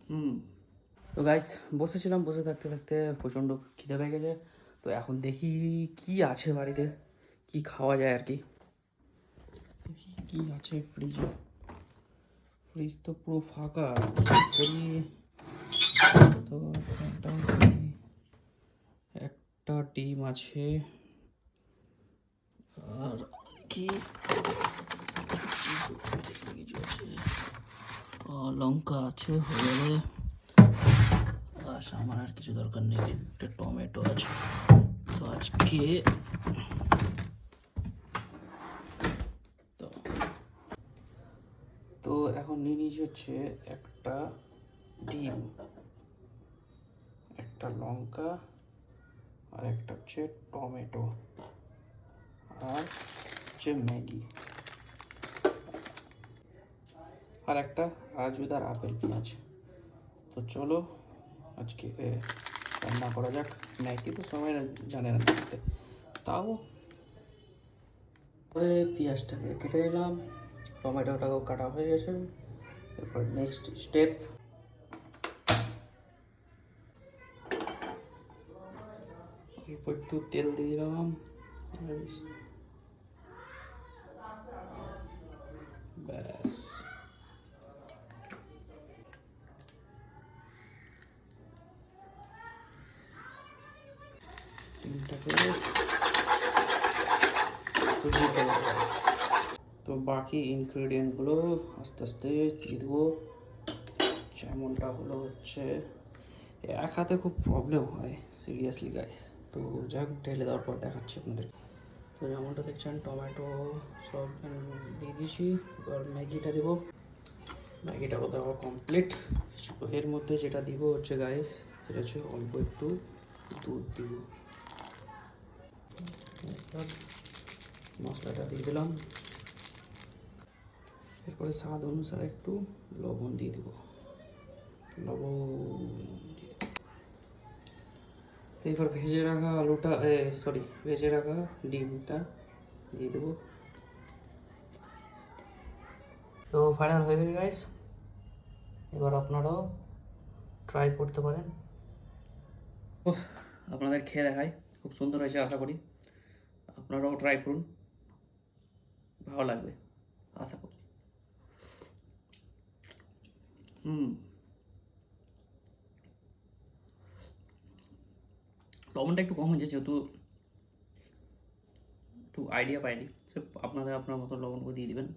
হুম। তো গাইস বসেছিলাম, বসে থাকতে থাকতে প্রচণ্ড খিদে পেয়ে গেছে। তো এখন দেখি কি আছে বাড়িতে, কি খাওয়া যায় আর কি। দেখি কি আছে ফ্রিজে। ফ্রিজ তো পুরো ফাঁকা, কি করি। তো একটা ডিম আছে, আর কি কিছু আছে, লঙ্কা আছে, হয়ে যাবে। আমার আর কিছু দরকার নেই, একটা টমেটো আছে। তো আজকে তো তো এখন নিয়ে নিয়েছি হচ্ছে একটা ডিম, একটা লঙ্কা, আর একটা হচ্ছে টমেটো, আর হচ্ছে ম্যাগি, আর একটা রাজুদার আপেল পেঁয়াজ। তো চলো আজকে রান্না করা যাক। ম্যাগি তো সবাই জানে রান্না করতে, তাও পেঁয়াজটাকে কেটে নিলাম, টমেটোটাকেও কাটা হয়ে গেছে। এরপর নেক্সট স্টেপ, অল্প একটু তেল দিয়ে দিলাম, ব্যাস। ডিমটাকে তো বাকি ইনগ্রেডিয়েন্টগুলো আস্তে আস্তে দিয়ে দেবো। যেমনটা হলো হচ্ছে এক হাতে খুব প্রবলেম হয় সিরিয়াসলি গাইস। তো যাক ঢেলে দেওয়ার পর দেখাচ্ছি আপনাদের। তো যেমনটা দেখছেন টমেটো সব দিয়ে দিয়েছি। এবার ম্যাগিটা দেবো, ম্যাগিটাও দেওয়া কমপ্লিট। এর মধ্যে যেটা দিব হচ্ছে গাইস, সেটা হচ্ছে অল্প একটু দুধ দিব। মশলাটা দিয়ে দিলাম, এরপরে স্বাদ অনুসারে একটু লবণ দিয়ে দেবো, লবণ দিয়ে দেবো। তো এবার ভেজে রাখা আলুটা, সরি ভেজে রাখা ডিমটা দিয়ে দেবো। তো ফাইনাল হয়ে গেছে গাইস, এবার আপনারাও ট্রাই করতে পারেন। ও, আপনাদের খেয়ে দেখাই, খুব সুন্দর হয়েছে, আশা করি আপনারাও ট্রাই করুন, ভালো লাগবে আশা করি। হুম, লবণটা একটু কম হয়েছে, যেহেতু একটু আইডিয়া পাইনি, সে আপনাদের আপনার মতো লবণগুলো দিয়ে দিবেন।